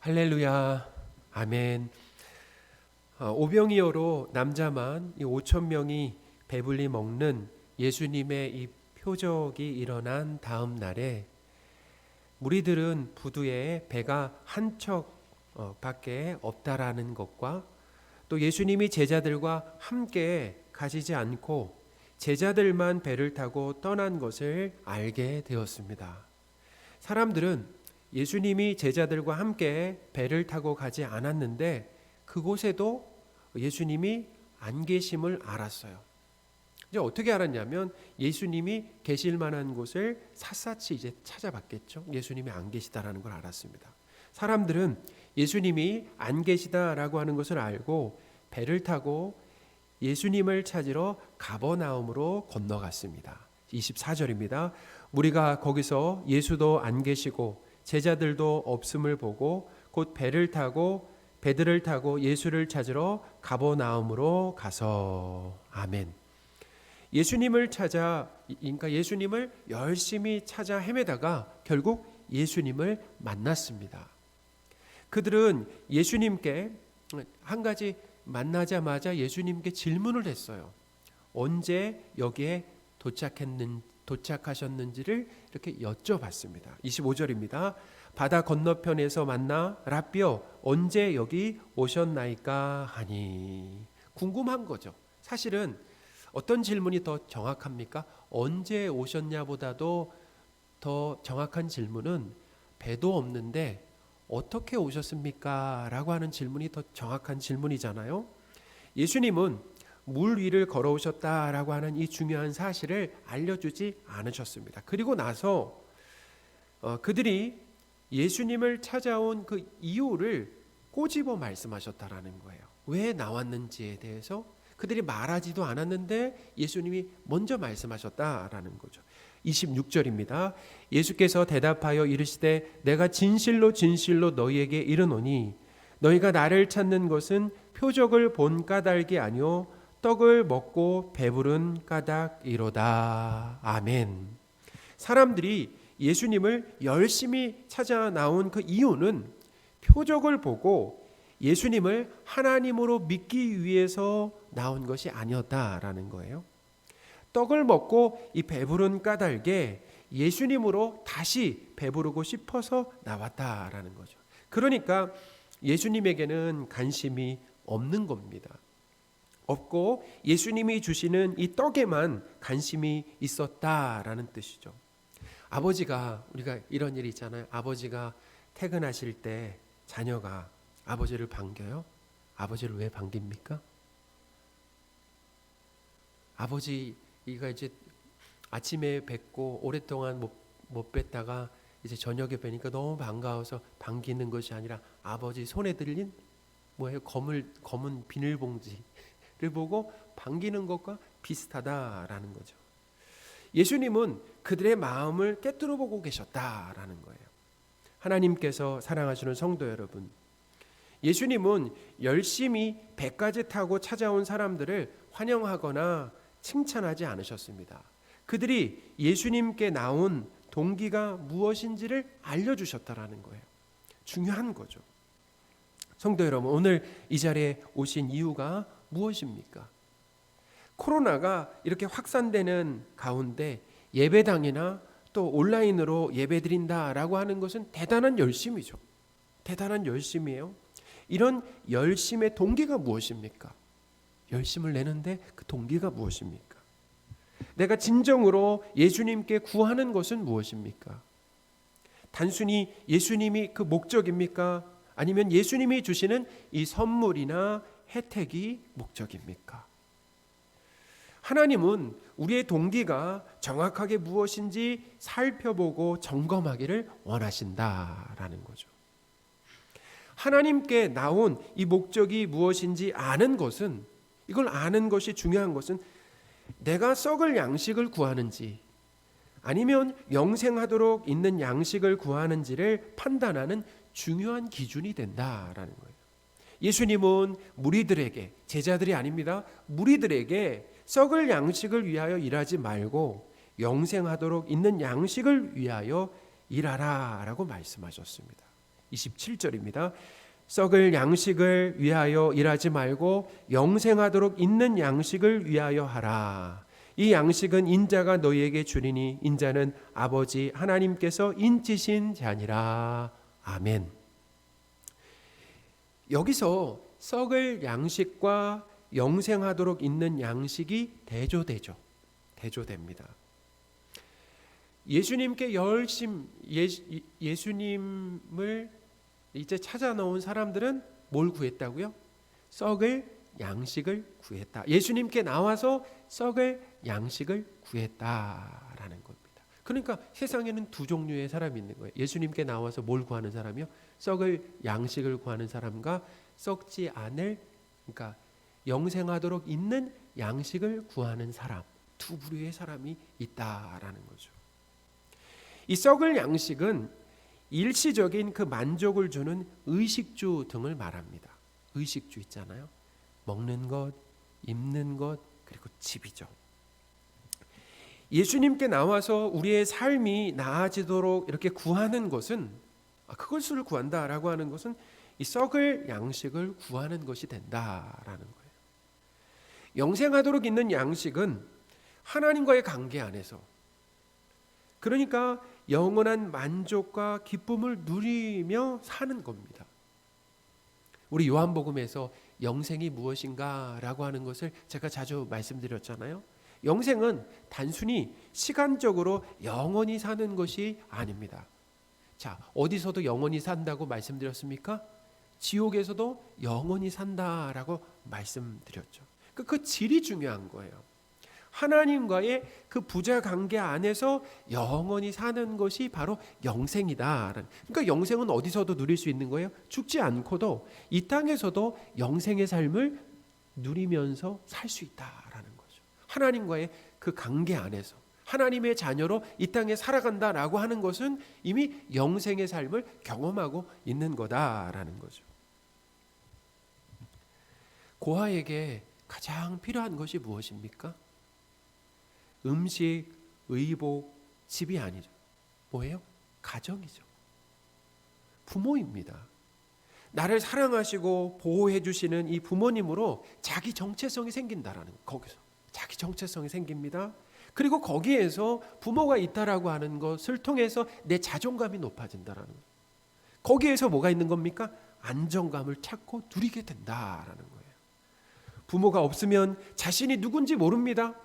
할렐루야, 아멘. 오병이어로 남자만 5천 명이 배불리 먹는 예수님의 이 표적이 일어난 다음 날에 무리들은 부두에 배가 한 척밖에 없다라는 것과 또 예수님이 제자들과 함께 가시지 않고 제자들만 배를 타고 떠난 것을 알게 되었습니다. 사람들은 예수님이 제자들과 함께 배를 타고 가지 않았는데 그곳에도 예수님이 안 계심을 알았어요. 이제 어떻게 알았냐면 예수님이 계실 만한 곳을 샅샅이 이제 찾아봤겠죠. 예수님이 안 계시다라는 걸 알았습니다. 사람들은 예수님이 안 계시다라고 하는 것을 알고 배를 타고 예수님을 찾으러 가버나움으로 건너갔습니다. 24절입니다. 우리가 거기서 예수도 안 계시고 제자들도 없음을 보고 곧 배들을 타고 예수를 찾으러 가버나움으로 가서. 아멘. 예수님을 열심히 찾아 헤매다가 결국 예수님을 만났습니다. 그들은 예수님께 한 가지 만나자마자 예수님께 질문을 했어요. 언제 여기에 도착하셨는지를 이렇게 여쭤봤습니다. 25절입니다. 바다 건너편에서 만나 라삐어 언제 여기 오셨나이까 하니. 궁금한 거죠. 사실은 어떤 질문이 더 정확합니까? 언제 오셨냐보다도 더 정확한 질문은 배도 없는데 어떻게 오셨습니까? 라고 하는 질문이 더 정확한 질문이잖아요. 예수님은 물 위를 걸어오셨다라고 하는 이 중요한 사실을 알려주지 않으셨습니다. 그리고 나서 그들이 예수님을 찾아온 그 이유를 꼬집어 말씀하셨다라는 거예요. 왜 나왔는지에 대해서 그들이 말하지도 않았는데 예수님이 먼저 말씀하셨다라는 거죠. 26절입니다. 예수께서 대답하여 이르시되 내가 진실로 진실로 너희에게 이르노니 너희가 나를 찾는 것은 표적을 본 까닭이 아니요 떡을 먹고 배부른 까닭이로다. 아멘. 사람들이 예수님을 열심히 찾아 나온 그 이유는 표적을 보고 예수님을 하나님으로 믿기 위해서 나온 것이 아니었다라는 거예요. 떡을 먹고 이 배부른 까닭에 예수님으로 다시 배부르고 싶어서 나왔다라는 거죠. 그러니까 예수님에게는 관심이 없는 겁니다. 없고 예수님이 주시는 이 떡에만 관심이 있었다라는 뜻이죠. 아버지가, 우리가 이런 일이 있잖아요. 아버지가 퇴근하실 때 자녀가 아버지를 반겨요. 아버지를 왜 반깁니까? 아버지가 이제 아침에 뵙고 오랫동안 못 뵀다가 이제 저녁에 뵈니까 너무 반가워서 반기는 것이 아니라 아버지 손에 들린 검은 비닐봉지를 보고 반기는 것과 비슷하다라는 거죠. 예수님은 그들의 마음을 꿰뚫어 보고 계셨다라는 거예요. 하나님께서 사랑하시는 성도 여러분, 예수님은 열심히 배까지 타고 찾아온 사람들을 환영하거나 칭찬하지 않으셨습니다. 그들이 예수님께 나온 동기가 무엇인지를 알려주셨다라는 거예요. 중요한 거죠. 성도 여러분, 오늘 이 자리에 오신 이유가 무엇입니까? 코로나가 이렇게 확산되는 가운데 예배당이나 또 온라인으로 예배드린다라고 하는 것은 대단한 열심이죠. 대단한 열심이에요. 이런 열심의 동기가 무엇입니까? 열심을 내는데 그 동기가 무엇입니까? 내가 진정으로 예수님께 구하는 것은 무엇입니까? 단순히 예수님이 그 목적입니까? 아니면 예수님이 주시는 이 선물이나 혜택이 목적입니까? 하나님은 우리의 동기가 정확하게 무엇인지 살펴보고 점검하기를 원하신다라는 거죠. 하나님께 나온 이 목적이 무엇인지 아는 것은, 이걸 아는 것이 중요한 것은 내가 썩을 양식을 구하는지 아니면 영생하도록 있는 양식을 구하는지를 판단하는 중요한 기준이 된다라는 거예요. 예수님은 무리들에게, 제자들이 아닙니다. 무리들에게 썩을 양식을 위하여 일하지 말고 영생하도록 있는 양식을 위하여 일하라 라고 말씀하셨습니다. 27절입니다. 썩을 양식을 위하여 일하지 말고 영생하도록 있는 양식을 위하여 하라. 이 양식은 인자가 너희에게 주리니 인자는 아버지 하나님께서 인치신 자니라. 아멘. 여기서 썩을 양식과 영생하도록 있는 양식이 대조됩니다. 예수님께 예수님을 이제 찾아 나온 사람들은 뭘 구했다고요? 썩을 양식을 구했다. 예수님께 나와서 썩을 양식을 구했다라는 겁니다. 그러니까 세상에는 두 종류의 사람이 있는 거예요. 예수님께 나와서 뭘 구하는 사람이요? 썩을 양식을 구하는 사람과 썩지 않을, 그러니까 영생하도록 있는 양식을 구하는 사람, 두 부류의 사람이 있다라는 거죠. 이 썩을 양식은 일시적인 그 만족을 주는 의식주 등을 말합니다. 의식주 있잖아요. 먹는 것, 입는 것, 그리고 집이죠. 예수님께 나와서 우리의 삶이 나아지도록 이렇게 구하는 것은, 그것을 구한다라고 하는 것은 이 썩을 양식을 구하는 것이 된다라는 거예요. 영생하도록 있는 양식은 하나님과의 관계 안에서, 그러니까 영원한 만족과 기쁨을 누리며 사는 겁니다. 우리 요한복음에서 영생이 무엇인가라고 하는 것을 제가 자주 말씀드렸잖아요. 영생은 단순히 시간적으로 영원히 사는 것이 아닙니다. 자, 어디서도 영원히 산다고 말씀드렸습니까? 지옥에서도 영원히 산다라고 말씀드렸죠. 그 질이 중요한 거예요. 하나님과의 그 부자 관계 안에서 영원히 사는 것이 바로 영생이다. 그러니까 영생은 어디서도 누릴 수 있는 거예요? 죽지 않고도 이 땅에서도 영생의 삶을 누리면서 살 수 있다라는 거죠. 하나님과의 그 관계 안에서 하나님의 자녀로 이 땅에 살아간다라고 하는 것은 이미 영생의 삶을 경험하고 있는 거다라는 거죠. 고아에게 가장 필요한 것이 무엇입니까? 음식, 의복, 집이 아니죠. 뭐예요? 가정이죠. 부모입니다. 나를 사랑하시고 보호해 주시는 이 부모님으로 자기 정체성이 생긴다라는, 거기서 자기 정체성이 생깁니다. 그리고 거기에서 부모가 있다라고 하는 것을 통해서 내 자존감이 높아진다라는 거예요. 거기에서 뭐가 있는 겁니까? 안정감을 찾고 누리게 된다라는 거예요. 부모가 없으면 자신이 누군지 모릅니다.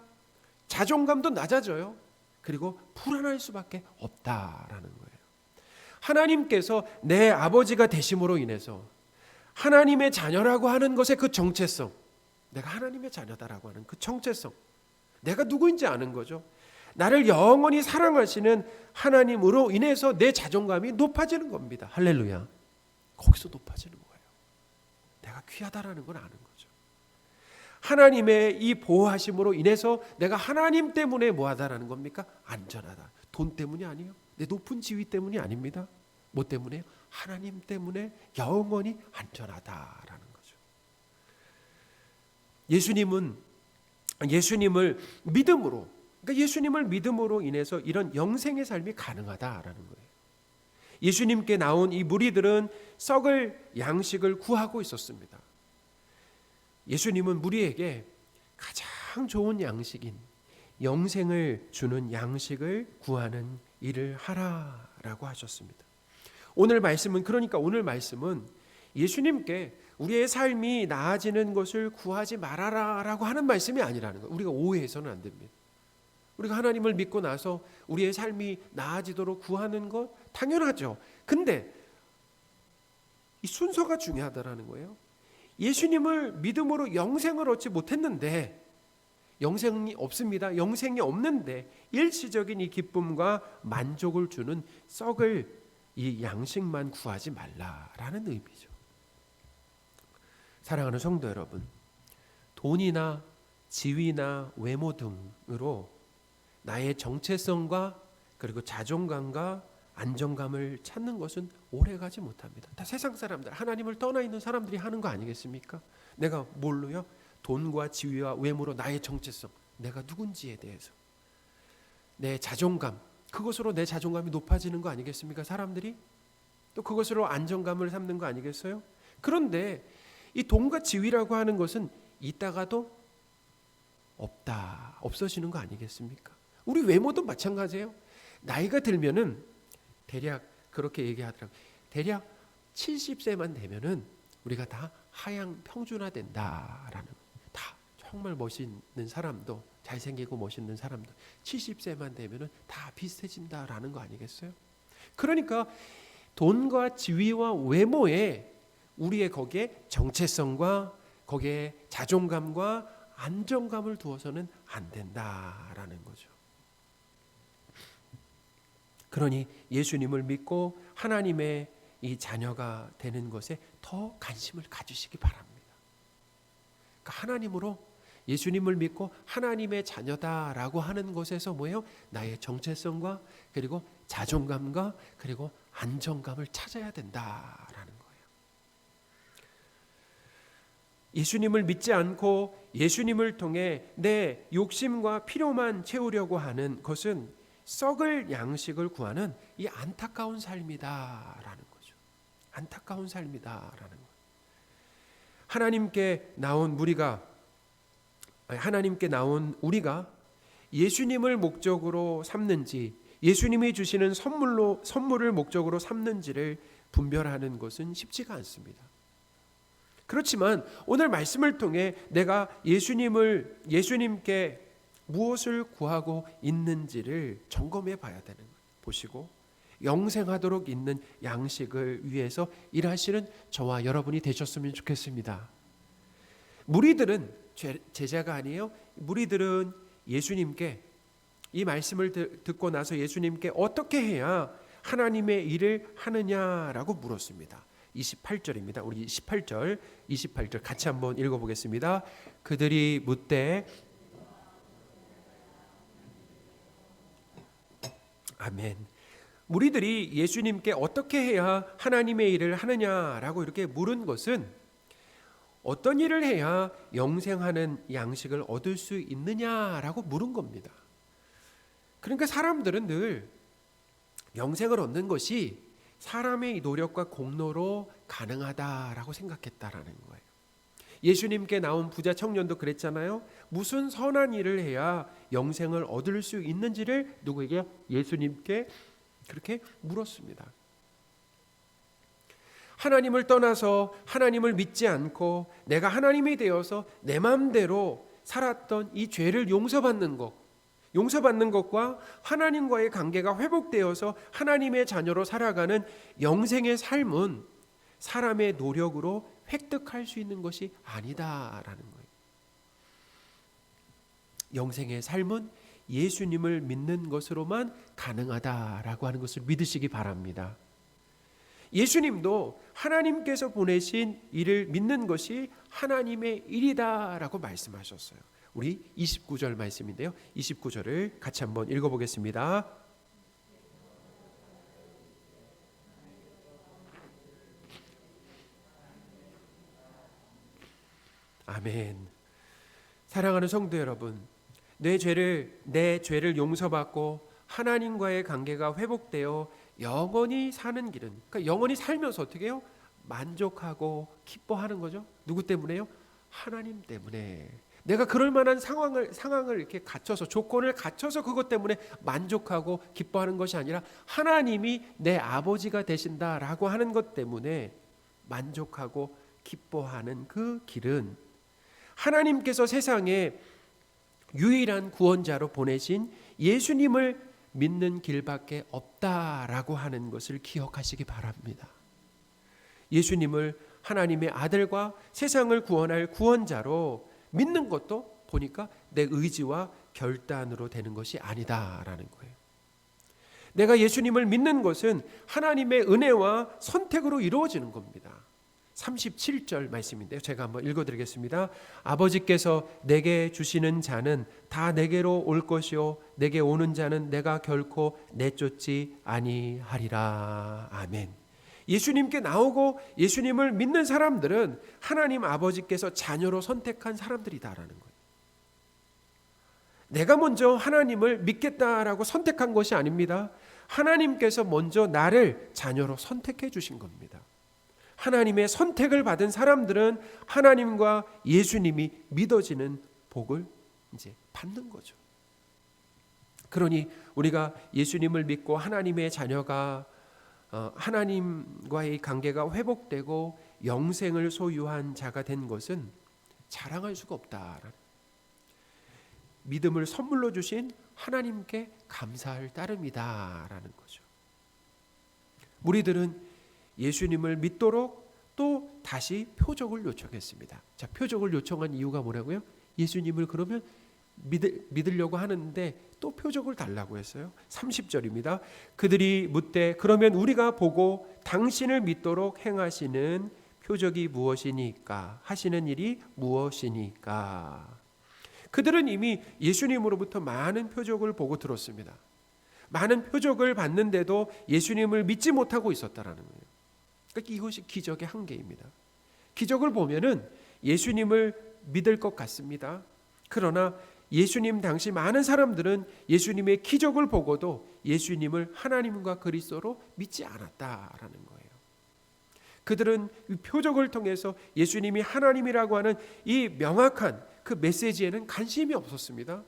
자존감도 낮아져요. 그리고 불안할 수밖에 없다라는 거예요. 하나님께서 내 아버지가 되심으로 인해서 하나님의 자녀라고 하는 것의 그 정체성, 내가 하나님의 자녀다라고 하는 그 정체성, 내가 누구인지 아는 거죠. 나를 영원히 사랑하시는 하나님으로 인해서 내 자존감이 높아지는 겁니다. 할렐루야. 거기서 높아지는 거예요. 내가 귀하다라는 걸 아는 거죠. 하나님의 이 보호하심으로 인해서 내가 하나님 때문에 뭐하다라는 겁니까? 안전하다. 돈 때문이 아니에요. 내 높은 지위 때문이 아닙니다. 뭐 때문에요? 하나님 때문에 영원히 안전하다라는 거죠. 예수님을 믿음으로, 그러니까 예수님을 믿음으로 인해서 이런 영생의 삶이 가능하다라는 거예요. 예수님께 나온 이 무리들은 썩을 양식을 구하고 있었습니다. 예수님은 무리에게 가장 좋은 양식인 영생을 주는 양식을 구하는 일을 하라라고 하셨습니다. 오늘 말씀은 예수님께 우리의 삶이 나아지는 것을 구하지 말아라라고 하는 말씀이 아니라는 거예요. 우리가 오해해서는 안 됩니다. 우리가 하나님을 믿고 나서 우리의 삶이 나아지도록 구하는 것 당연하죠. 근데 이 순서가 중요하다라는 거예요. 예수님을 믿음으로 영생을 얻지 못했는데, 영생이 없습니다. 영생이 없는데 일시적인 이 기쁨과 만족을 주는 썩을 이 양식만 구하지 말라라는 의미죠. 사랑하는 성도 여러분, 돈이나 지위나 외모 등으로 나의 정체성과 그리고 자존감과 안정감을 찾는 것은 오래가지 못합니다. 다 세상 사람들, 하나님을 떠나 있는 사람들이 하는 거 아니겠습니까? 내가 뭘로요? 돈과 지위와 외모로 나의 정체성, 내가 누군지에 대해서, 내 자존감, 그것으로 내 자존감이 높아지는 거 아니겠습니까? 사람들이 또 그것으로 안정감을 삼는 거 아니겠어요? 그런데 이 돈과 지위라고 하는 것은 있다가도 없어지는 거 아니겠습니까? 우리 외모도 마찬가지예요. 나이가 들면은 대략 그렇게 얘기하더라고요. 대략 70세만 되면은 우리가 다 하향 평준화된다라는, 다 정말 멋있는 사람도, 잘생기고 멋있는 사람도 70세만 되면은 다 비슷해진다라는 거 아니겠어요? 그러니까 돈과 지위와 외모에 우리의 거기에 정체성과 거기에 자존감과 안정감을 두어서는 안 된다라는 거죠. 그러니 예수님을 믿고 하나님의 이 자녀가 되는 것에 더 관심을 가지시기 바랍니다. 그러니까 하나님으로, 예수님을 믿고 하나님의 자녀다라고 하는 것에서 뭐예요? 나의 정체성과 그리고 자존감과 그리고 안정감을 찾아야 된다라는 거예요. 예수님을 믿지 않고 예수님을 통해 내 욕심과 필요만 채우려고 하는 것은 썩을 양식을 구하는 이 안타까운 삶이다라는 거죠. 안타까운 삶이다라는 거예요. 하나님께 나온 우리가 예수님을 목적으로 삼는지, 예수님이 주시는 선물을 목적으로 삼는지를 분별하는 것은 쉽지가 않습니다. 그렇지만 오늘 말씀을 통해 내가 예수님께 무엇을 구하고 있는지를 점검해 봐야 되는 거예요. 보시고 영생하도록 있는 양식을 위해서 일하시는 저와 여러분이 되셨으면 좋겠습니다. 무리들은 제자가 아니에요. 무리들은 예수님께 이 말씀을 듣고 나서 예수님께 어떻게 해야 하나님의 일을 하느냐라고 물었습니다. 28절입니다. 우리 28절 같이 한번 읽어보겠습니다. 그들이 묻되, 아멘. 무리들이 예수님께 어떻게 해야 하나님의 일을 하느냐라고 이렇게 물은 것은 어떤 일을 해야 영생하는 양식을 얻을 수 있느냐라고 물은 겁니다. 그러니까 사람들은 늘 영생을 얻는 것이 사람의 노력과 공로로 가능하다라고 생각했다라는 거예요. 예수님께 나온 부자 청년도 그랬잖아요. 무슨 선한 일을 해야 영생을 얻을 수 있는지를 누구에게? 예수님께 그렇게 물었습니다. 하나님을 떠나서 하나님을 믿지 않고 내가 하나님이 되어서 내 마음대로 살았던 이 죄를 용서받는 것과 하나님과의 관계가 회복되어서 하나님의 자녀로 살아가는 영생의 삶은 사람의 노력으로 획득할 수 있는 것이 아니다라는 거예요. 영생의 삶은 예수님을 믿는 것으로만 가능하다라고 하는 것을 믿으시기 바랍니다. 예수님도 하나님께서 보내신 일을 믿는 것이 하나님의 일이다라고 말씀하셨어요. 우리 29절 말씀인데요. 29절을 같이 한번 읽어보겠습니다. 아멘. 사랑하는 성도 여러분, 내 죄를 용서받고 하나님과의 관계가 회복되어 영원히 사는 길은, 그러니까 영원히 살면서 어떻게 해요? 만족하고 기뻐하는 거죠. 누구 때문에요? 하나님 때문에. 내가 그럴 만한 상황을 이렇게 갖춰서, 조건을 갖춰서 그것 때문에 만족하고 기뻐하는 것이 아니라 하나님이 내 아버지가 되신다라고 하는 것 때문에 만족하고 기뻐하는 그 길은 하나님께서 세상에 유일한 구원자로 보내신 예수님을 믿는 길밖에 없다라고 하는 것을 기억하시기 바랍니다. 예수님을 하나님의 아들과 세상을 구원할 구원자로 믿는 것도 보니까 내 의지와 결단으로 되는 것이 아니다라는 거예요. 내가 예수님을 믿는 것은 하나님의 은혜와 선택으로 이루어지는 겁니다. 37절 말씀인데요. 제가 한번 읽어드리겠습니다. 아버지께서 내게 주시는 자는 다 내게로 올 것이요 내게 오는 자는 내가 결코 내쫓지 아니하리라. 아멘. 예수님께 나오고 예수님을 믿는 사람들은 하나님 아버지께서 자녀로 선택한 사람들이다라는 거예요. 내가 먼저 하나님을 믿겠다라고 선택한 것이 아닙니다. 하나님께서 먼저 나를 자녀로 선택해 주신 겁니다. 하나님의 선택을 받은 사람들은 하나님과 예수님이 믿어지는 복을 이제 받는 거죠. 그러니 우리가 예수님을 믿고 하나님의 자녀가 하나님과의 관계가 회복되고 영생을 소유한 자가 된 것은 자랑할 수가 없다. 믿음을 선물로 주신 하나님께 감사할 따름이다라는 거죠. 무리들은 예수님을 믿도록 또 다시 표적을 요청했습니다. 자, 표적을 요청한 이유가 뭐라고요? 예수님을 그러면 믿으려고 하는데 또 표적을 달라고 했어요. 30절입니다. 그들이 묻되 그러면 우리가 보고 당신을 믿도록 행하시는 표적이 무엇이니까? 하시는 일이 무엇이니까? 그들은 이미 예수님으로부터 많은 표적을 보고 들었습니다. 많은 표적을 봤는데도 예수님을 믿지 못하고 있었다라는 거예요. 그러니까 이것이 기적의 한계입니다. 기적을 보면은 예수님을 믿을 것 같습니다. 그러나 예수님 당시 많은 사람들은 예수님의 기적을 보고도 예수님을 하나님과 그리스도로 믿지 않았다라는 거예요. 그들은 이 표적을 통해서 예수님이 하나님이라고 하는 이 명확한 그 메시지에는 관심이 없었습니다.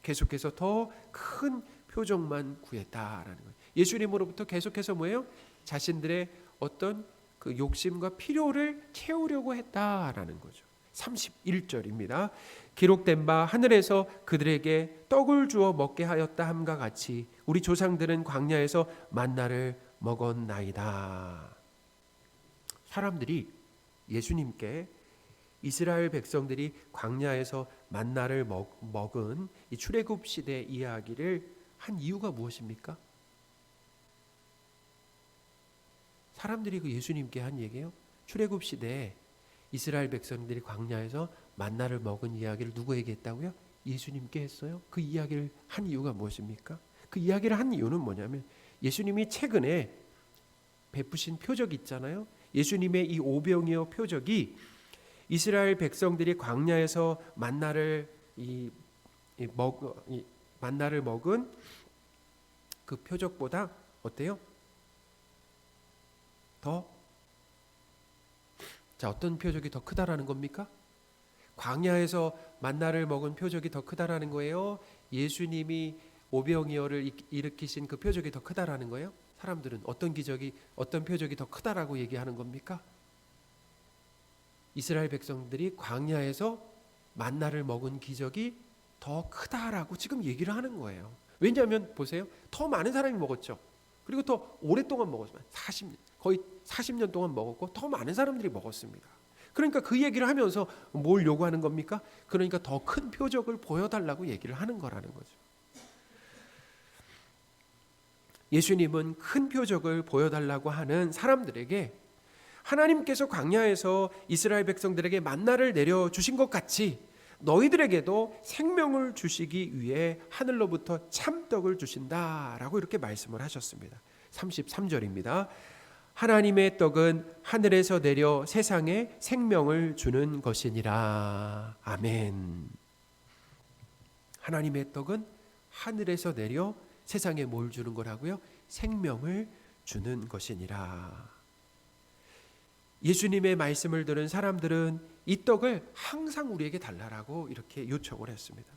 계속해서 더 큰 표적만 구했다라는 거예요. 예수님으로부터 계속해서 뭐예요? 자신들의 어떤 그 욕심과 필요를 채우려고 했다라는 거죠. 31절입니다. 기록된 바 하늘에서 그들에게 떡을 주어 먹게 하였다 함과 같이 우리 조상들은 광야에서 만나를 먹었나이다. 사람들이 예수님께 이스라엘 백성들이 광야에서 만나를 먹은 이 출애굽 시대 이야기를 한 이유가 무엇입니까? 사람들이 그 예수님께 한 얘기예요. 출애굽 시대에 이스라엘 백성들이 광야에서 만나를 먹은 이야기를 누구에게 했다고요? 예수님께 했어요. 그 이야기를 한 이유가 무엇입니까? 그 이야기를 한 이유는 뭐냐면 예수님이 최근에 베푸신 표적이 있잖아요. 예수님의 이 오병이어 표적이 이스라엘 백성들이 광야에서 만나를 먹은 그 표적보다 어때요? 어떤 표적이 더 크다라는 겁니까? 광야에서 만나를 먹은 표적이 더 크다라는 거예요? 예수님이 오병이어를 일으키신 그 표적이 더 크다라는 거예요? 사람들은 어떤 표적이 더 크다라고 얘기하는 겁니까? 이스라엘 백성들이 광야에서 만나를 먹은 기적이 더 크다라고 지금 얘기를 하는 거예요. 왜냐하면 보세요. 더 많은 사람이 먹었죠. 그리고 더 오랫동안 먹었어요. 거의 40년 동안 먹었고 더 많은 사람들이 먹었습니다. 그러니까 그 얘기를 하면서 뭘 요구하는 겁니까? 그러니까 더 큰 표적을 보여달라고 얘기를 하는 거라는 거죠. 예수님은 큰 표적을 보여달라고 하는 사람들에게 하나님께서 광야에서 이스라엘 백성들에게 만나를 내려주신 것 같이 너희들에게도 생명을 주시기 위해 하늘로부터 참떡을 주신다라고 이렇게 말씀을 하셨습니다. 33절입니다. 하나님의 떡은 하늘에서 내려 세상에 생명을 주는 것이니라. 아멘. 하나님의 떡은 하늘에서 내려 세상에 뭘 주는 거라고요? 생명을 주는 것이니라. 예수님의 말씀을 들은 사람들은 이 떡을 항상 우리에게 달라라고 이렇게 요청을 했습니다.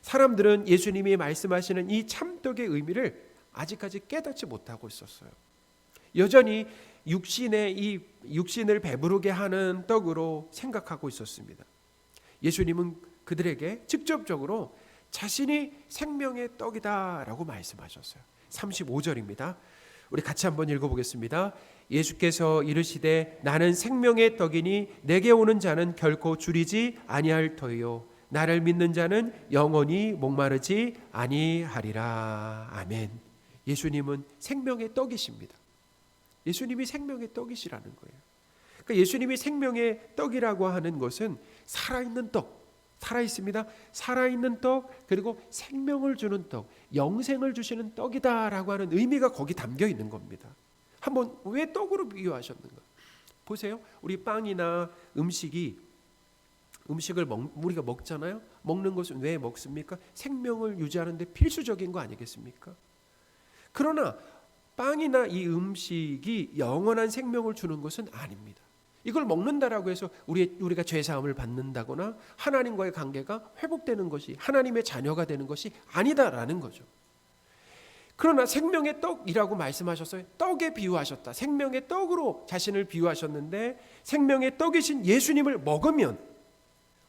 사람들은 예수님이 말씀하시는 이 참떡의 의미를 아직까지 깨닫지 못하고 있었어요. 여전히 육신을 배부르게 하는 떡으로 생각하고 있었습니다. 예수님은 그들에게 직접적으로 자신이 생명의 떡이다라고 말씀하셨어요. 35절입니다. 우리 같이 한번 읽어보겠습니다. 예수께서 이르시되 나는 생명의 떡이니 내게 오는 자는 결코 줄이지 아니할 터이요 나를 믿는 자는 영원히 목마르지 아니하리라. 아멘. 예수님은 생명의 떡이십니다. 예수님이 생명의 떡이시라는 거예요. 그러니까 예수님이 생명의 떡이라고 하는 것은 살아있는 떡, 살아있습니다. 살아있는 떡, 그리고 생명을 주는 떡, 영생을 주시는 떡이다라고 하는 의미가 거기 담겨 있는 겁니다. 한번 왜 떡으로 비유하셨는가? 보세요. 우리 빵이나 음식을 우리가 먹잖아요. 먹는 것은 왜 먹습니까? 생명을 유지하는 데 필수적인 거 아니겠습니까? 그러나 빵이나 이 음식이 영원한 생명을 주는 것은 아닙니다. 이걸 먹는다라고 해서 우리가 죄사함을 받는다거나 하나님과의 관계가 회복되는 것이, 하나님의 자녀가 되는 것이 아니다라는 거죠. 그러나 생명의 떡이라고 말씀하셨어요. 떡에 비유하셨다. 생명의 떡으로 자신을 비유하셨는데, 생명의 떡이신 예수님을 먹으면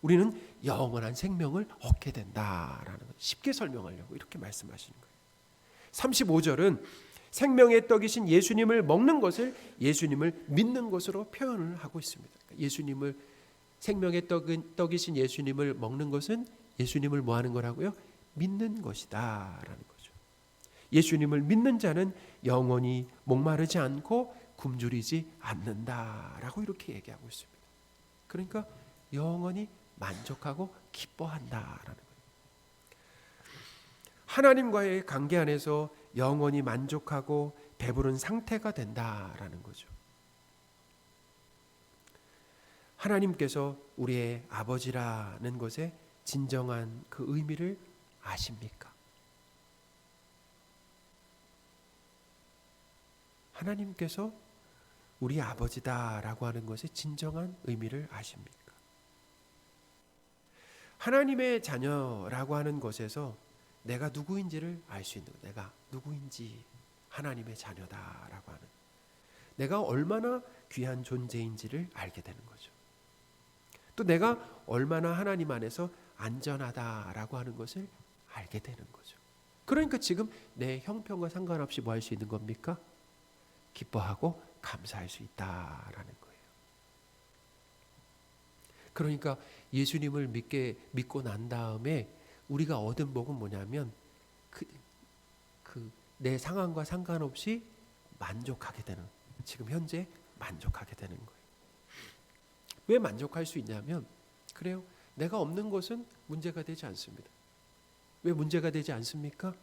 우리는 영원한 생명을 얻게 된다라는 것, 쉽게 설명하려고 이렇게 말씀하시는 거예요. 35절은 생명의 떡이신 예수님을 먹는 것을 예수님을 믿는 것으로 표현을 하고 있습니다. 예수님을, 생명의 떡이신 예수님을 먹는 것은 예수님을 뭐 하는 거라고요? 믿는 것이다 라는 거죠. 예수님을 믿는 자는 영원히 목마르지 않고 굶주리지 않는다라고 이렇게 얘기하고 있습니다. 그러니까 영원히 만족하고 기뻐한다라는 거예요. 하나님과의 관계 안에서 영원히 만족하고 배부른 상태가 된다라는 거죠. 하나님께서 우리의 아버지라는 것의 진정한 그 의미를 아십니까? 하나님께서 우리 아버지다라고 하는 것의 진정한 의미를 아십니까? 하나님의 자녀라고 하는 것에서 내가 누구인지를 알 수 있는, 내가 누구인지, 하나님의 자녀다라고 하는, 내가 얼마나 귀한 존재인지를 알게 되는 거죠. 또 내가 얼마나 하나님 안에서 안전하다라고 하는 것을 알게 되는 거죠. 그러니까 지금 내 형편과 상관없이 뭐 할 수 있는 겁니까? 기뻐하고 감사할 수 있다라는 거예요. 그러니까 예수님을 믿고 난 다음에 우리가 얻은 복은 뭐냐면 내 상황과 상관없이 만족하게 되는, 지금 현재 만족하게 되는 거예요. 왜 만족할 수 있냐면, 그래요, 내가 없는 것은 문제가 되지 않습니다. 왜 문제가 되지 않습니까?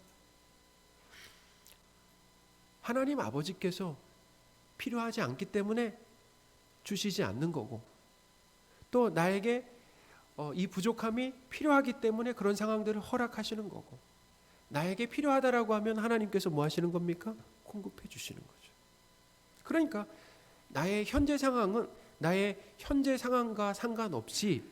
하나님 아버지께서 필요하지 않기 때문에 주시지 않는 거고, 또 나에게 이 부족함이 필요하기 때문에 그런 상황들을 허락하시는 거고, 나에게 필요하다라고 하면 하나님께서 뭐 하시는 겁니까? 공급해 주시는 거죠. 그러니까 나의 현재 상황과 상관없이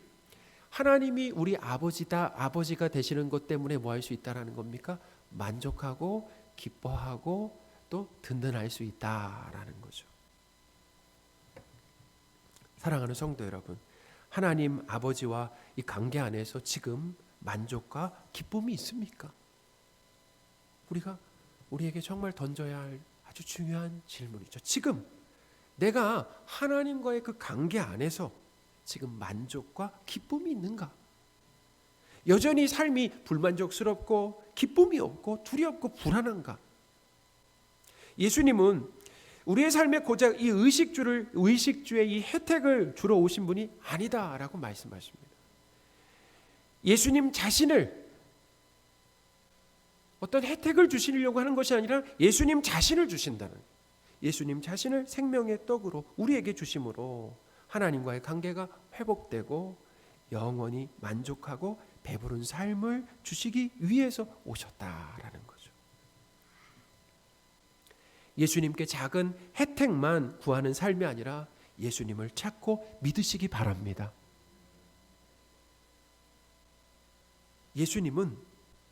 하나님이 우리 아버지가 되시는 것 때문에 뭐 할 수 있다라는 겁니까? 만족하고 기뻐하고 또 든든할 수 있다라는 거죠. 사랑하는 성도 여러분, 하나님 아버지와 이 관계 안에서 지금 만족과 기쁨이 있습니까? 우리에게 정말 던져야 할 아주 중요한 질문이죠. 지금 내가 하나님과의 그 관계 안에서 지금 만족과 기쁨이 있는가? 여전히 삶이 불만족스럽고 기쁨이 없고 두렵고 불안한가? 예수님은 우리의 삶에 고작 이 의식주의 이 혜택을 주러 오신 분이 아니다라고 말씀하십니다. 예수님 자신을, 어떤 혜택을 주시려고 하는 것이 아니라 예수님 자신을 주신다는, 예수님 자신을 생명의 떡으로 우리에게 주심으로 하나님과의 관계가 회복되고 영원히 만족하고 배부른 삶을 주시기 위해서 오셨다라는 거죠. 예수님께 작은 혜택만 구하는 삶이 아니라 예수님을 찾고 믿으시기 바랍니다. 예수님은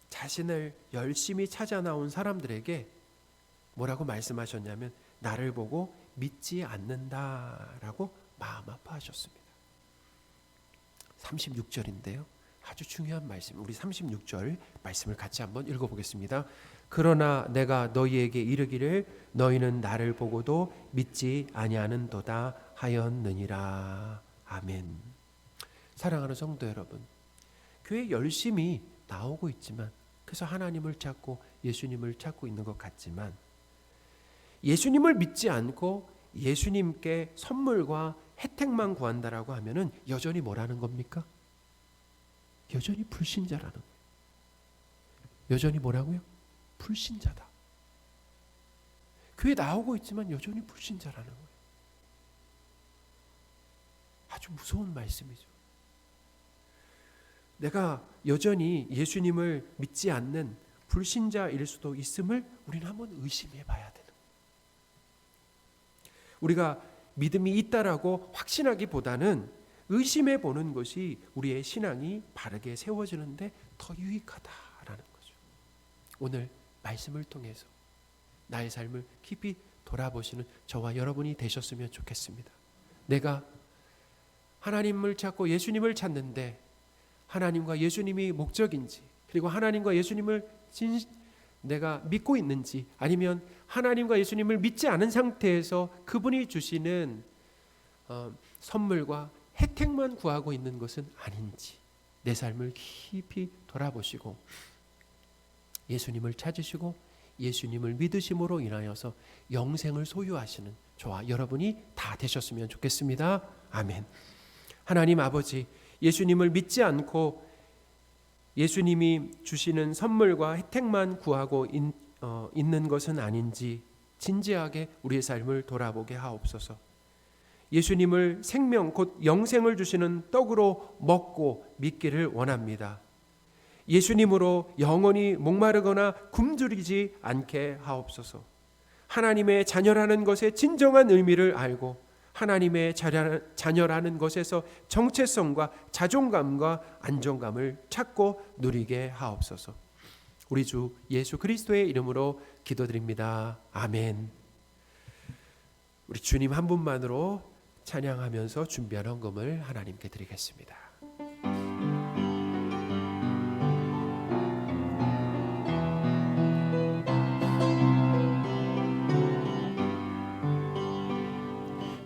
자신을 열심히 찾아 나온 사람들에게 뭐라고 말씀하셨냐면, 나를 보고 믿지 않는다라고 마음 아파하셨습니다. 36절인데요. 아주 중요한 말씀, 우리 36절 말씀을 같이 한번 읽어보겠습니다. 그러나 내가 너희에게 이르기를 너희는 나를 보고도 믿지 아니하는도다 하였느니라. 아멘. 사랑하는 성도 여러분, 교회 열심히 나오고 있지만, 그래서 하나님을 찾고 예수님을 찾고 있는 것 같지만, 예수님을 믿지 않고 예수님께 선물과 혜택만 구한다라고 하면은 여전히 뭐라는 겁니까? 여전히 불신자라는 거예요. 여전히 뭐라고요? 불신자다. 교회 나오고 있지만 여전히 불신자라는 거예요. 아주 무서운 말씀이죠. 내가 여전히 예수님을 믿지 않는 불신자일 수도 있음을 우리는 한번 의심해 봐야 되는 거예요. 우리가 믿음이 있다라고 확신하기보다는 의심해 보는 것이 우리의 신앙이 바르게 세워지는데 더 유익하다라는 거죠. 오늘 말씀을 통해서 나의 삶을 깊이 돌아보시는 저와 여러분이 되셨으면 좋겠습니다. 내가 하나님을 찾고 예수님을 찾는데 하나님과 예수님이 목적인지, 그리고 하나님과 예수님을 내가 믿고 있는지, 아니면 하나님과 예수님을 믿지 않은 상태에서 그분이 주시는 선물과 혜택만 구하고 있는 것은 아닌지 내 삶을 깊이 돌아보시고 예수님을 찾으시고 예수님을 믿으심으로 인하여서 영생을 소유하시는 저와 여러분이 다 되셨으면 좋겠습니다. 아멘. 하나님 아버지, 예수님을 믿지 않고 예수님이 주시는 선물과 혜택만 구하고 있는 것은 아닌지 진지하게 우리의 삶을 돌아보게 하옵소서. 예수님을 생명 곧 영생을 주시는 떡으로 먹고 믿기를 원합니다. 예수님으로 영원히 목마르거나 굶주리지 않게 하옵소서. 하나님의 자녀라는 것의 진정한 의미를 알고 하나님의 자녀라는 것에서 정체성과 자존감과 안정감을 찾고 누리게 하옵소서. 우리 주 예수 그리스도의 이름으로 기도드립니다. 아멘. 우리 주님 한 분만으로 찬양하면서 준비한 헌금을 하나님께 드리겠습니다.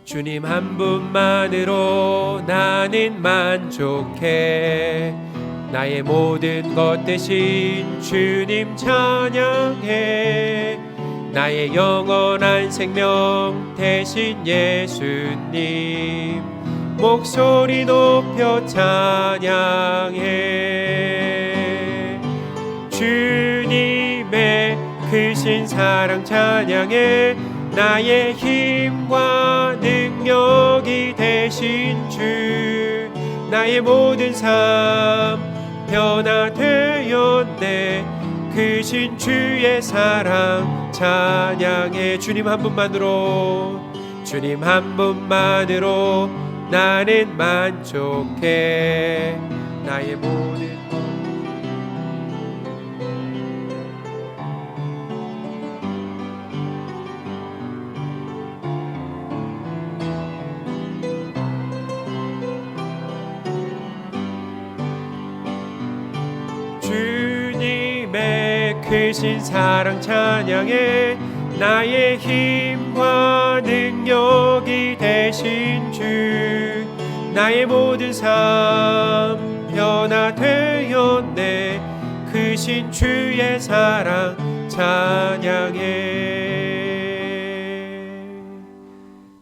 주님 한 분만으로 나는 만족해. 나의 모든 것 대신 주님 찬양해. 나의 영원한 생명 대신 예수님 목소리 높여 찬양해. 주님의 크신 사랑 찬양해. 나의 힘과 능력이 되신 주, 나의 모든 삶 변화되었네. 크신 주의 사랑 찬양해. 주님 한 분만으로, 주님 한 분만으로 나는 만족해. 나의 모든 크신 사랑 찬양해. 나의 힘과 능력이 되신 주, 나의 모든 삶 변화되었네. 크신 주의 사랑 찬양해.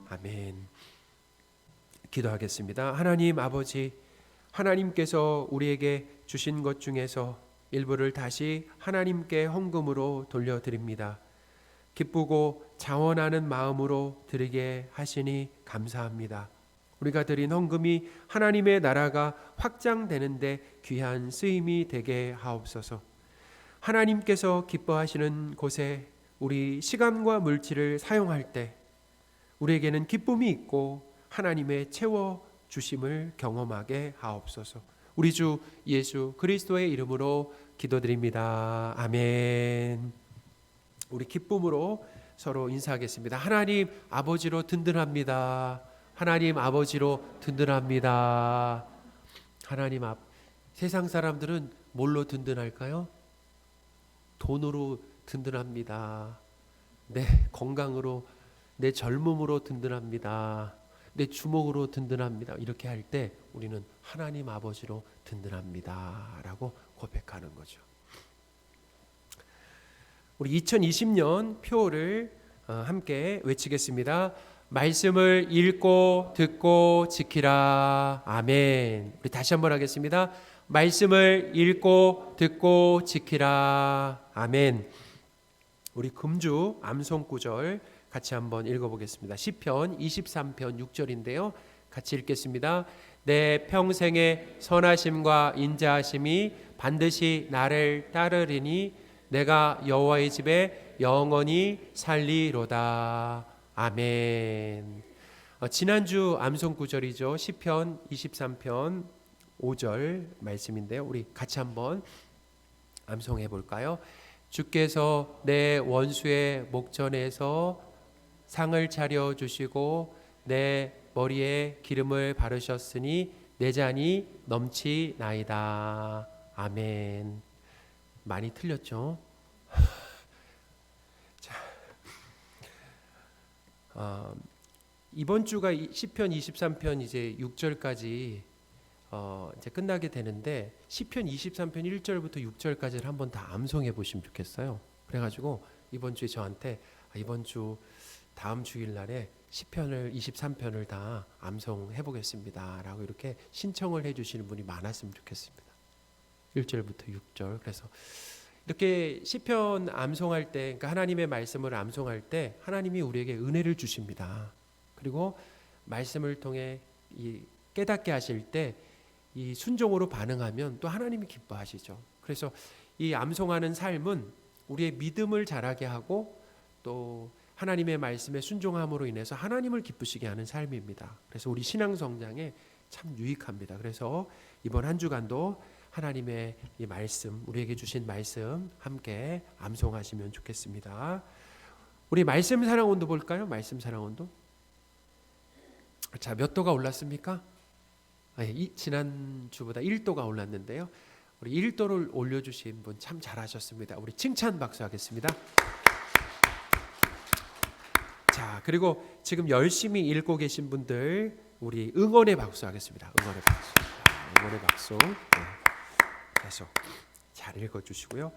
아멘. 기도하겠습니다. 하나님 아버지, 하나님께서 우리에게 주신 것 중에서 일부를 다시 하나님께 헌금으로 돌려드립니다. 기쁘고 자원하는 마음으로 드리게 하시니 감사합니다. 우리가 드린 헌금이 하나님의 나라가 확장되는데 귀한 쓰임이 되게 하옵소서. 하나님께서 기뻐하시는 곳에 우리 시간과 물질을 사용할 때 우리에게는 기쁨이 있고 하나님의 채워주심을 경험하게 하옵소서. 우리 주 예수 그리스도의 이름으로 기도드립니다. 아멘. 우리 기쁨으로 서로 인사하겠습니다. 하나님 아버지로 든든합니다. 하나님 아버지로 든든합니다. 하나님 세상 사람들은 뭘로 든든할까요? 돈으로 든든합니다. 내 건강으로, 내 젊음으로 든든합니다. 내 주먹으로 든든합니다. 이렇게 할 때 우리는 하나님 아버지로 든든합니다 라고 고백하는 거죠. 우리 2020년 표를 함께 외치겠습니다. 말씀을 읽고 듣고 지키라. 아멘. 우리 다시 한번 하겠습니다. 말씀을 읽고 듣고 지키라. 아멘. 우리 금주 암송 구절 같이 한번 읽어보겠습니다. 시편 23편 6절인데요. 같이 읽겠습니다. 내 평생의 선하심과 인자하심이 반드시 나를 따르리니 내가 여호와의 집에 영원히 살리로다. 아멘. 지난주 암송 구절이죠. 시편 23편 5절 말씀인데요. 우리 같이 한번 암송해 볼까요? 주께서 내 원수의 목전에서 상을 차려 주시고 내 머리에 기름을 바르셨으니 내 잔이 넘치나이다. 아멘. 많이 틀렸죠? 자, 이번 주가 시편 23편 이제 6절까지 이제 끝나게 되는데 시편 23편 1절부터 6절까지를 한번 다 암송해 보시면 좋겠어요. 그래가지고 이번 주에 저한테 이번 주 다음 주일날에 시편을 23편을 다 암송해 보겠습니다 라고 이렇게 신청을 해주시는 분이 많았으면 좋겠습니다. 1절부터 6절. 그래서 이렇게 시편 암송할 때, 그러니까 하나님의 말씀을 암송할 때 하나님이 우리에게 은혜를 주십니다. 그리고 말씀을 통해 이 깨닫게 하실 때 이 순종으로 반응하면 또 하나님이 기뻐하시죠. 그래서 이 암송하는 삶은 우리의 믿음을 자라게 하고 또 하나님의 말씀에 순종함으로 인해서 하나님을 기쁘시게 하는 삶입니다. 그래서 우리 신앙 성장에 참 유익합니다. 그래서 이번 한 주간도 하나님의 이 말씀, 우리에게 주신 말씀 함께 암송하시면 좋겠습니다. 우리 말씀 사랑 온도 볼까요? 말씀 사랑 온도. 자, 몇 도가 올랐습니까? 지난 주보다 1도가 올랐는데요. 우리 1도를 올려주신 분 참 잘하셨습니다. 우리 칭찬 박수 하겠습니다. 자, 그리고 지금 열심히 읽고 계신 분들 우리 응원의 박수 하겠습니다. 응원의 박수. 응원의 박수. 네. 계속 잘 읽어주시고요.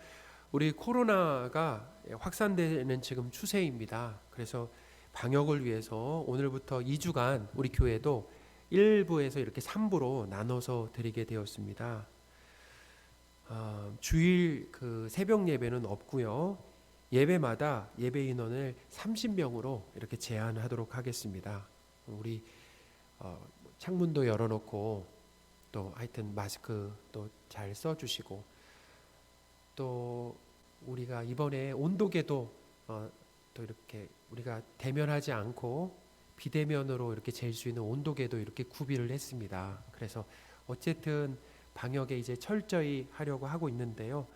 우리 코로나가 확산되는 지금 추세입니다. 그래서 방역을 위해서 오늘부터 2주간 우리 교회도 1부에서 이렇게 3부로 나눠서 드리게 되었습니다. 주일 그 새벽 예배는 없고요. 예배마다 예배 인원을 30명으로 이렇게 제한하도록 하겠습니다. 우리 창문도 열어놓고 또 하여튼 마스크 또 잘 써주시고 또 우리가 이번에 온도계도 또 이렇게 우리가 대면하지 않고 비대면으로 이렇게 잴 수 있는 온도계도 이렇게 구비를 했습니다. 그래서 어쨌든 방역에 이제 철저히 하려고 하고 있는데요.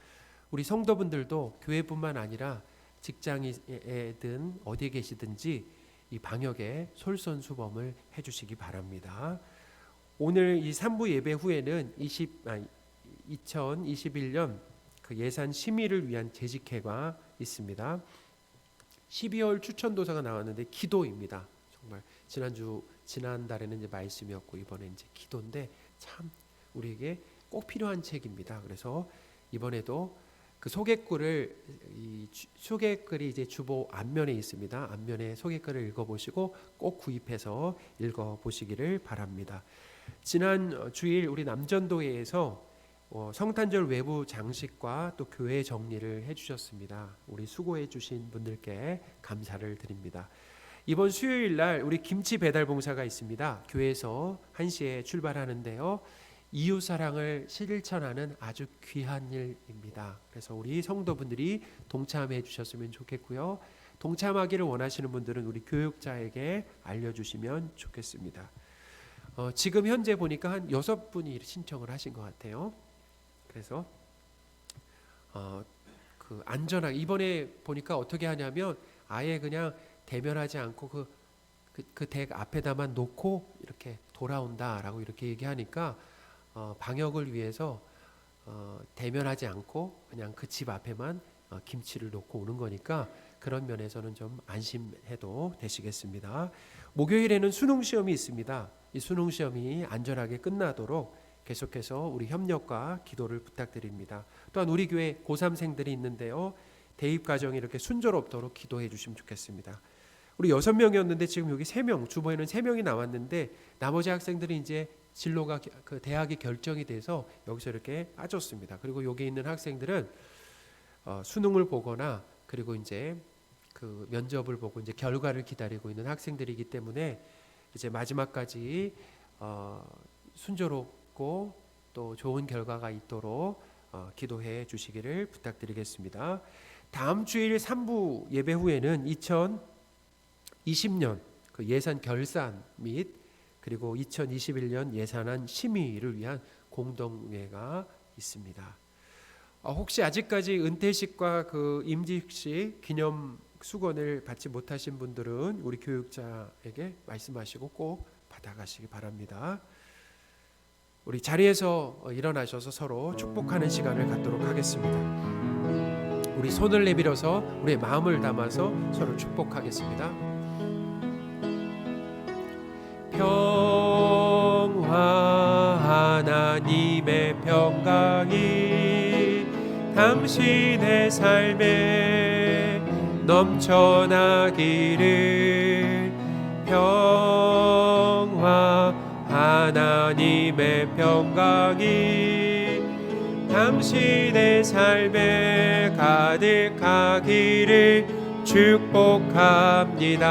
우리 성도분들도 교회뿐만 아니라 직장이든 어디에 계시든지 이 방역에 솔선수범을 해주시기 바랍니다. 오늘 이 3부 예배 후에는 2021년 그 예산 심의를 위한 재직회가 있습니다. 12월 추천도서가 나왔는데 기도입니다. 정말 지난달에는 이제 말씀이었고 이번에 이제 기도인데 참 우리에게 꼭 필요한 책입니다. 그래서 이번에도 그 소개글이 이제 주보 앞면에 있습니다. 앞면에 소개글을 읽어보시고 꼭 구입해서 읽어보시기를 바랍니다. 지난 주일 우리 남전도회에서 성탄절 외부 장식과 또 교회 정리를 해주셨습니다. 우리 수고해 주신 분들께 감사를 드립니다. 이번 수요일 날 우리 김치 배달 봉사가 있습니다. 교회에서 1시에 출발하는데요. 이웃 사랑을 실천하는 아주 귀한 일입니다. 그래서 우리 성도분들이 동참해 주셨으면 좋겠고요. 동참하기를 원하시는 분들은 우리 교육자에게 알려주시면 좋겠습니다. 지금 현재 보니까 한 6분이 신청을 하신 것 같아요. 그래서 그 안전하게 이번에 보니까 어떻게 하냐면 아예 그냥 대면하지 않고 그 댁 앞에다만 놓고 이렇게 돌아온다라고 이렇게 얘기하니까 방역을 위해서 대면하지 않고 그냥 그 집 앞에만 김치를 놓고 오는 거니까 그런 면에서는 좀 안심해도 되시겠습니다. 목요일에는 수능 시험이 있습니다. 이 수능 시험이 안전하게 끝나도록 계속해서 우리 협력과 기도를 부탁드립니다. 또한 우리 교회 고3생들이 있는데요. 대입 과정이 이렇게 순조롭도록 기도해 주시면 좋겠습니다. 우리 6명이었는데 지금 여기 3명, 주보에는 3명이 나왔는데 나머지 학생들이 이제 진로가 그 대학이 결정이 돼서 여기서 이렇게 빠졌습니다. 그리고 여기 있는 학생들은 수능을 보거나 그리고 이제 그 면접을 보고 이제 결과를 기다리고 있는 학생들이기 때문에 이제 마지막까지 순조롭고 또 좋은 결과가 있도록 기도해 주시기를 부탁드리겠습니다. 다음 주일 3부 예배 후에는 2020년 그 예산 결산 및 그리고 2021년 예산안 심의를 위한 공동회가 있습니다. 혹시 아직까지 은퇴식과 그 임직식 기념 수건을 받지 못하신 분들은 우리 교육자에게 말씀하시고 꼭 받아가시기 바랍니다. 우리 자리에서 일어나셔서 서로 축복하는 시간을 갖도록 하겠습니다. 우리 손을 내밀어서 우리의 마음을 담아서 서로 축복하겠습니다. 평화 하나님의 평강이 당신의 삶에 넘쳐나기를. 평화 하나님의 평강이 당신의 삶에 가득하기를 축복합니다.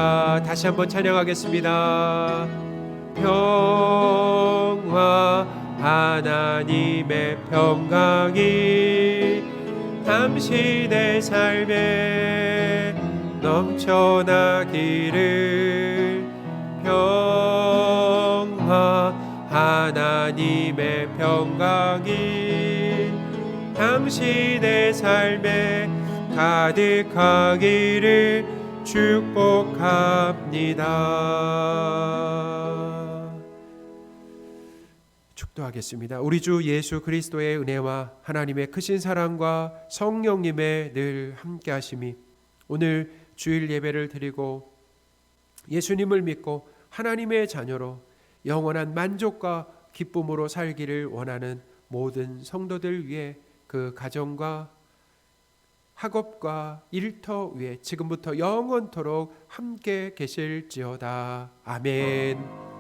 다시 한번 찬양하겠습니다. 평화 하나님의 평강이 당신의 삶에 넘쳐나기를. 평화 하나님의 평강이 당신의 삶에 가득하기를 축복합니다. 축도하겠습니다. 우리 주 예수 그리스도의 은혜와 하나님의 크신 사랑과 성령님의 늘 함께하심이 오늘 주일 예배를 드리고 예수님을 믿고 하나님의 자녀로 영원한 만족과 기쁨으로 살기를 원하는 모든 성도들 위해 그 가정과 학업과 일터 위에 지금부터 영원토록 함께 계실지어다. 아멘.